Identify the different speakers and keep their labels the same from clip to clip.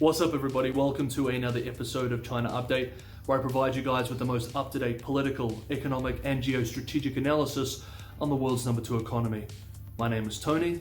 Speaker 1: What's up, everybody? Welcome to another episode of China Update, where I provide you guys with the most up-to-date political, economic, and geostrategic analysis on the world's number 2 economy. My name is Tony.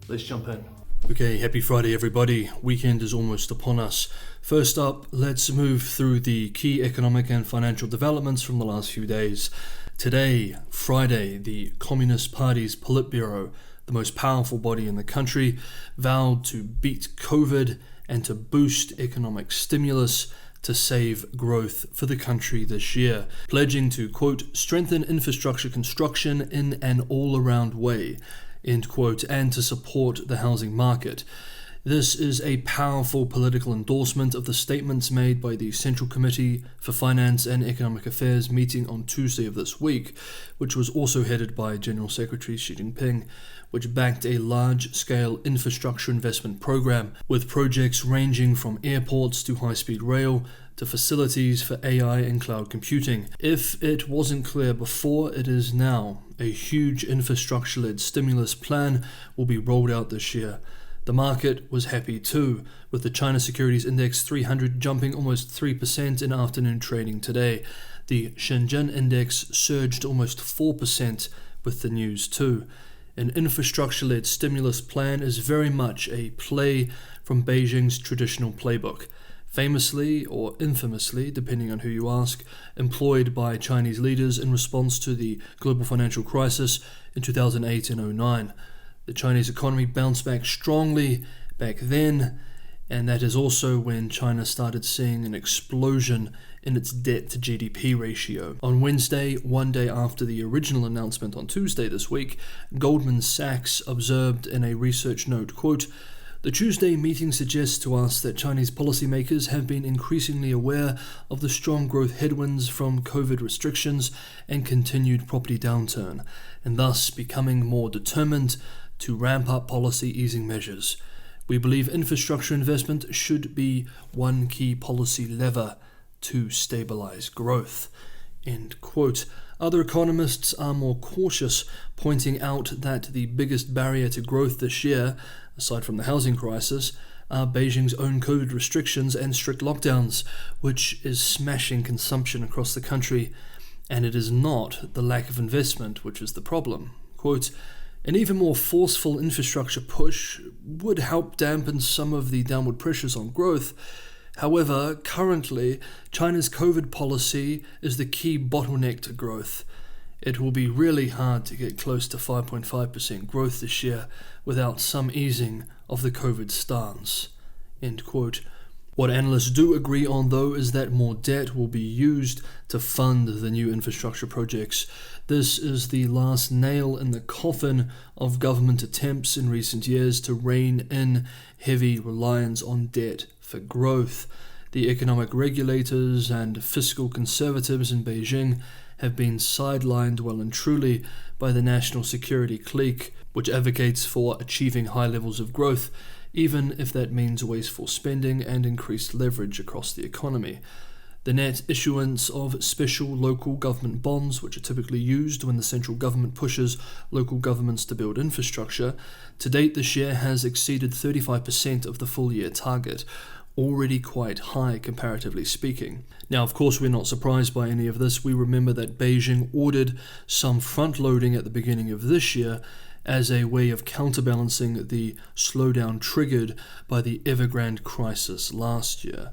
Speaker 1: Let's jump in. Okay, happy Friday, everybody. Weekend is almost upon us. First up, let's move through the key economic and financial developments from the last few days. Today, Friday, the Communist Party's Politburo, the most powerful body in the country, vowed to beat COVID and to boost economic stimulus to save growth for the country this year, pledging to, quote, strengthen infrastructure construction in an all-around way, end quote, and to support the housing market. This is a powerful political endorsement of the statements made by the Central Committee for Finance and Economic Affairs meeting on Tuesday of this week, which was also headed by General Secretary Xi Jinping, which backed a large-scale infrastructure investment program with projects ranging from airports to high-speed rail to facilities for AI and cloud computing. If it wasn't clear before, it is now. A huge infrastructure-led stimulus plan will be rolled out this year. The market was happy too, with the China Securities Index 300 jumping almost 3% in afternoon trading today. The Shenzhen Index surged almost 4% with the news too. An infrastructure-led stimulus plan is very much a play from Beijing's traditional playbook, famously or infamously, depending on who you ask, employed by Chinese leaders in response to the global financial crisis in 2008 and 2009. The Chinese economy bounced back strongly back then, and that is also when China started seeing an explosion in its debt-to-GDP ratio. On Wednesday, one day after the original announcement on Tuesday this week, Goldman Sachs observed in a research note, quote, "The Tuesday meeting suggests to us that Chinese policymakers have been increasingly aware of the strong growth headwinds from COVID restrictions and continued property downturn, and thus becoming more determined to ramp up policy easing measures. We believe infrastructure investment should be one key policy lever to stabilize growth." End quote. Other economists are more cautious, pointing out that the biggest barrier to growth this year, aside from the housing crisis, are Beijing's own COVID restrictions and strict lockdowns, which is smashing consumption across the country. And it is not the lack of investment which is the problem. Quote, "An even more forceful infrastructure push would help dampen some of the downward pressures on growth. However, currently, China's COVID policy is the key bottleneck to growth. It will be really hard to get close to 5.5% growth this year without some easing of the COVID stance." End quote. What analysts do agree on, though, is that more debt will be used to fund the new infrastructure projects. This is the last nail in the coffin of government attempts in recent years to rein in heavy reliance on debt for growth. The economic regulators and fiscal conservatives in Beijing have been sidelined well and truly by the national security clique, which advocates for achieving high levels of growth, even if that means wasteful spending and increased leverage across the economy. The net issuance of special local government bonds, which are typically used when the central government pushes local governments to build infrastructure, to date this year has exceeded 35% of the full-year target, already quite high comparatively speaking. Now, of course, we're not surprised by any of this. We remember that Beijing ordered some front-loading at the beginning of this year as a way of counterbalancing the slowdown triggered by the Evergrande crisis last year.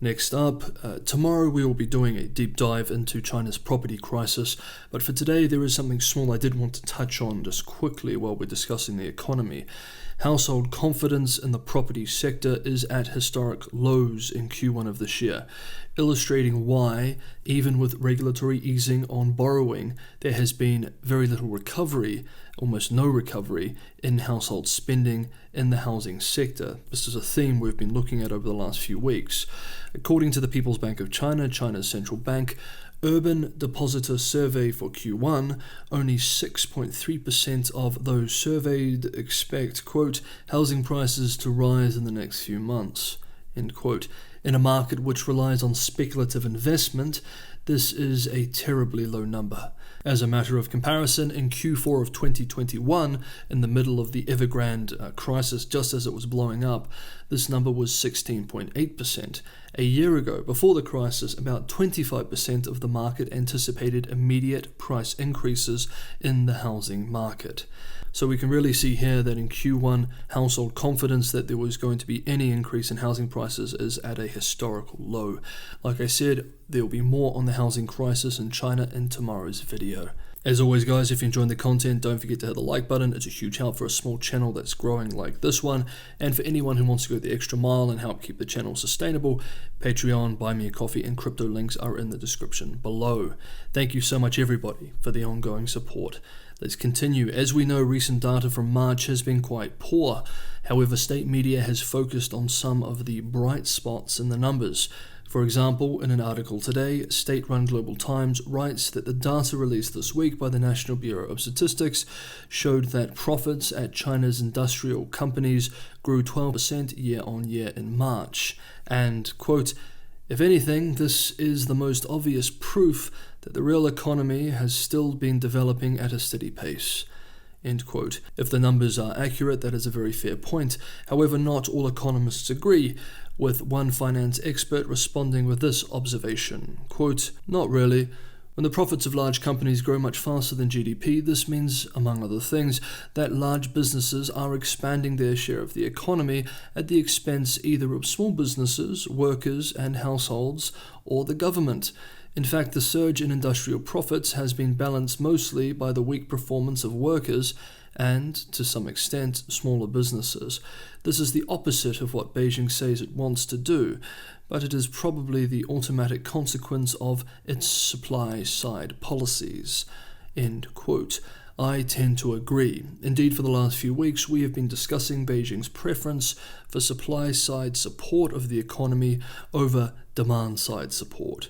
Speaker 1: Next up, tomorrow we will be doing a deep dive into China's property crisis, but for today there is something small I did want to touch on just quickly while we're discussing the economy. Household confidence in the property sector is at historic lows in Q1 of this year, illustrating why, even with regulatory easing on borrowing, there has been very little recovery, almost no recovery, in household spending in the housing sector. This is a theme we've been looking at over the last few weeks. According to the People's Bank of China, China's central bank, Urban Depositor Survey for Q1, only 6.3% of those surveyed expect, quote, housing prices to rise in the next few months, end quote. In a market which relies on speculative investment, this is a terribly low number. As a matter of comparison, in Q4 of 2021, in the middle of the Evergrande crisis, just as it was blowing up, this number was 16.8%. A year ago, before the crisis, about 25% of the market anticipated immediate price increases in the housing market. So we can really see here that in Q1, household confidence that there was going to be any increase in housing prices is at a historical low. Like I said, there will be more on the housing crisis in China in tomorrow's video. As always, guys, if you're enjoying the content, don't forget to hit the like button. It's a huge help for a small channel that's growing like this one. And for anyone who wants to go the extra mile and help keep the channel sustainable, Patreon, Buy Me a Coffee, and crypto links are in the description below. Thank you so much, everybody, for the ongoing support. Let's continue. As we know, recent data from March has been quite poor. However, state media has focused on some of the bright spots in the numbers. For example, in an article today, state-run Global Times writes that the data released this week by the National Bureau of Statistics showed that profits at China's industrial companies grew 12% year-on-year in March. And, quote, if anything, this is the most obvious proof that the real economy has still been developing at a steady pace. End quote. If the numbers are accurate, that is a very fair point. However, not all economists agree, with one finance expert responding with this observation, quote, not really. When the profits of large companies grow much faster than GDP, this means, among other things, that large businesses are expanding their share of the economy at the expense either of small businesses, workers, and households, or the government. In fact, the surge in industrial profits has been balanced mostly by the weak performance of workers and, to some extent, smaller businesses. This is the opposite of what Beijing says it wants to do, but it is probably the automatic consequence of its supply-side policies. End quote. I tend to agree. Indeed, for the last few weeks, we have been discussing Beijing's preference for supply-side support of the economy over demand-side support.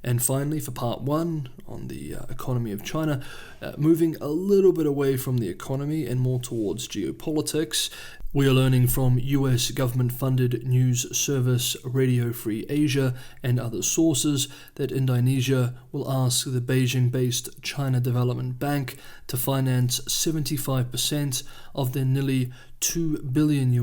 Speaker 1: And finally, for part one on the economy of China, moving a little bit away from the economy and more towards geopolitics, we are learning from US government-funded news service Radio Free Asia and other sources that Indonesia will ask the Beijing-based China Development Bank to finance 75% of their nearly $2 billion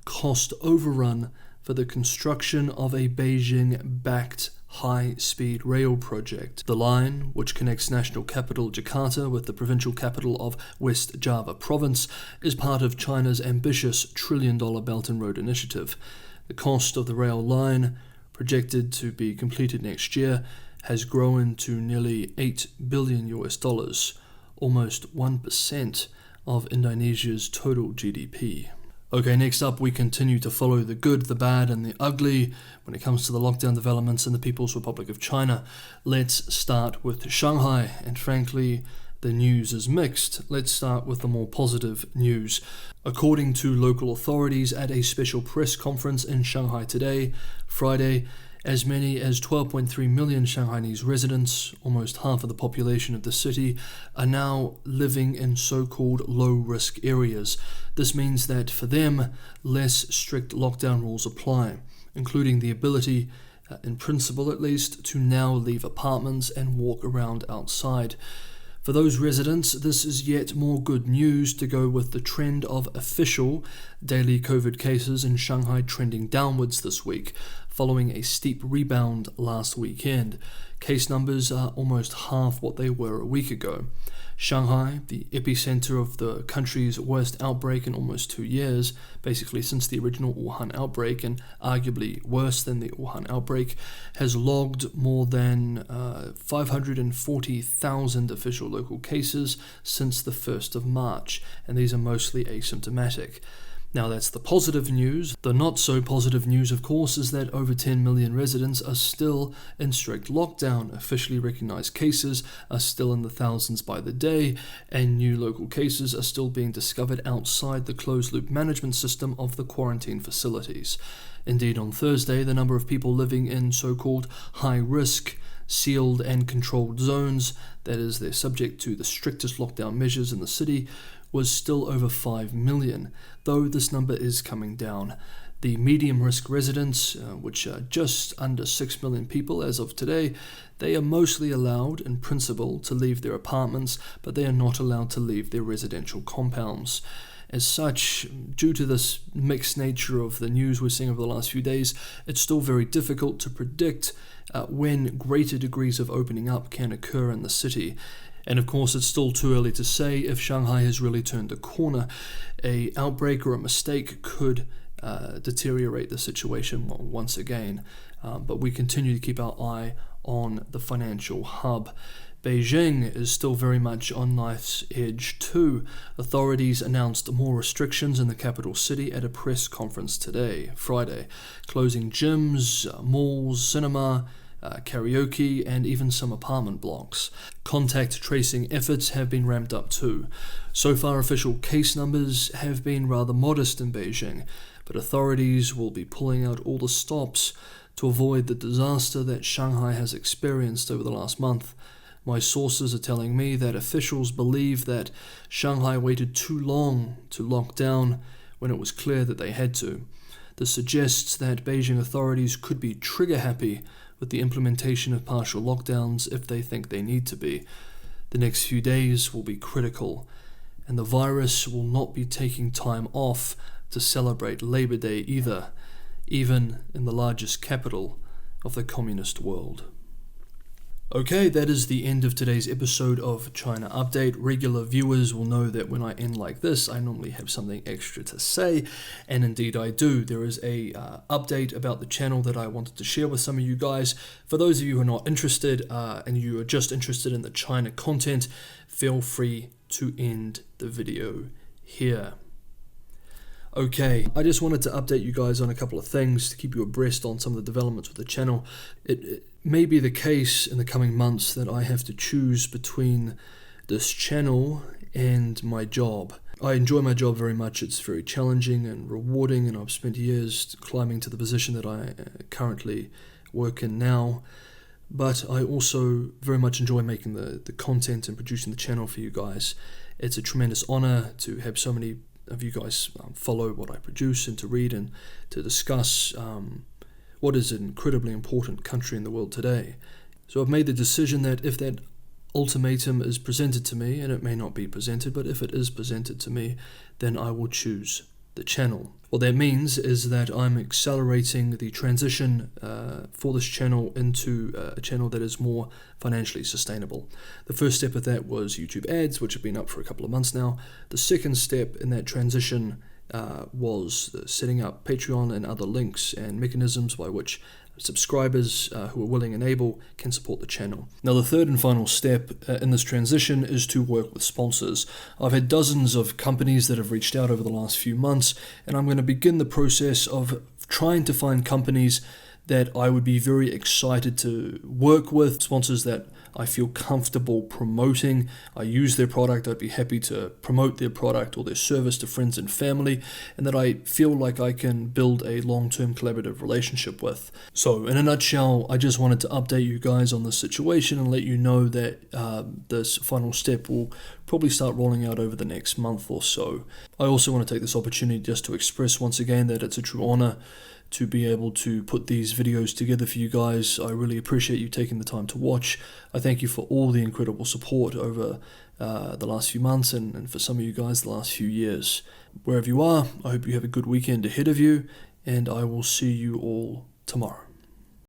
Speaker 1: cost overrun for the construction of a Beijing-backed high-speed rail project. The line, which connects national capital Jakarta with the provincial capital of West Java province, is part of China's ambitious trillion-dollar Belt and Road Initiative. The cost of the rail line, projected to be completed next year, has grown to nearly $8 billion, almost 1% of Indonesia's total GDP. Okay, next up we continue to follow the good, the bad and the ugly when it comes to the lockdown developments in the People's Republic of China. Let's start with Shanghai, and frankly, the news is mixed. Let's start with the more positive news. According to local authorities at a special press conference in Shanghai today, Friday, as many as 12.3 million Shanghainese residents, almost half of the population of the city, are now living in so-called low-risk areas. This means that for them, less strict lockdown rules apply, including the ability, in principle at least, to now leave apartments and walk around outside. For those residents, this is yet more good news to go with the trend of official daily COVID cases in Shanghai trending downwards this week, following a steep rebound last weekend. Case numbers are almost half what they were a week ago. Shanghai, the epicenter of the country's worst outbreak in almost 2 years, basically since the original Wuhan outbreak and arguably worse than the Wuhan outbreak, has logged more than 540,000 official local cases since the 1st of March, and these are mostly asymptomatic. Now that's the positive news. The not so positive news, of course, is that over 10 million residents are still in strict lockdown. Officially recognized cases are still in the thousands by the day, and new local cases are still being discovered outside the closed-loop management system of the quarantine facilities. Indeed, on Thursday, the number of people living in so-called high-risk, sealed and controlled zones, that is, they're subject to the strictest lockdown measures in the city, was still over 5 million, though this number is coming down. The medium risk residents, which are just under 6 million people as of today, they are mostly allowed in principle to leave their apartments, but they are not allowed to leave their residential compounds. As such, due to this mixed nature of the news we're seeing over the last few days, it's still very difficult to predict when greater degrees of opening up can occur in the city. And of course, it's still too early to say if Shanghai has really turned the corner. An outbreak or a mistake could deteriorate the situation once again. But we continue to keep our eye on the financial hub. Beijing is still very much on knife's edge too. Authorities announced more restrictions in the capital city at a press conference today, Friday, closing gyms, malls, cinema, karaoke, and even some apartment blocks. Contact tracing efforts have been ramped up too. So far, official case numbers have been rather modest in Beijing, but authorities will be pulling out all the stops to avoid the disaster that Shanghai has experienced over the last month. My sources are telling me that officials believe that Shanghai waited too long to lock down when it was clear that they had to. This suggests that Beijing authorities could be trigger-happy with the implementation of partial lockdowns if they think they need to be. The next few days will be critical, and the virus will not be taking time off to celebrate Labor Day either, even in the largest capital of the communist world. Okay, that is the end of today's episode of China Update. Regular viewers will know that when I end like this, I normally have something extra to say, and indeed I do. There is a update about the channel that I wanted to share with some of you guys. For those of you who are not interested, and you are just interested in the China content, feel free to end the video here. Okay, I just wanted to update you guys on a couple of things to keep you abreast on some of the developments with the channel. It may be the case in the coming months that I have to choose between this channel and my job. I enjoy my job very much. It's very challenging and rewarding, and I've spent years climbing to the position that I currently work in now. But I also very much enjoy making the content and producing the channel for you guys. It's a tremendous honor to have so many of you guys follow what I produce and to read and to discuss what is an incredibly important country in the world today. So I've made the decision that if that ultimatum is presented to me, and it may not be presented, but if it is presented to me, then I will choose the channel. What that means is that I'm accelerating the transition for this channel into a channel that is more financially sustainable. The first step of that was YouTube ads, which have been up for a couple of months now. The second step in that transition was setting up Patreon and other links and mechanisms by which subscribers who are willing and able can support the channel. Now, the third and final step in this transition is to work with sponsors. I've had dozens of companies that have reached out over the last few months, and I'm going to begin the process of trying to find companies that I would be very excited to work with, sponsors that I feel comfortable promoting. I use their product, I'd be happy to promote their product or their service to friends and family, and that I feel like I can build a long-term collaborative relationship with. So in a nutshell, I just wanted to update you guys on this situation and let you know that this final step will probably start rolling out over the next month or so. I also want to take this opportunity just to express once again that it's a true honor to be able to put these videos together for you guys. I really appreciate you taking the time to watch. I thank you for all the incredible support over the last few months and for some of you guys the last few years. Wherever you are, I hope you have a good weekend ahead of you, and I will see you all tomorrow.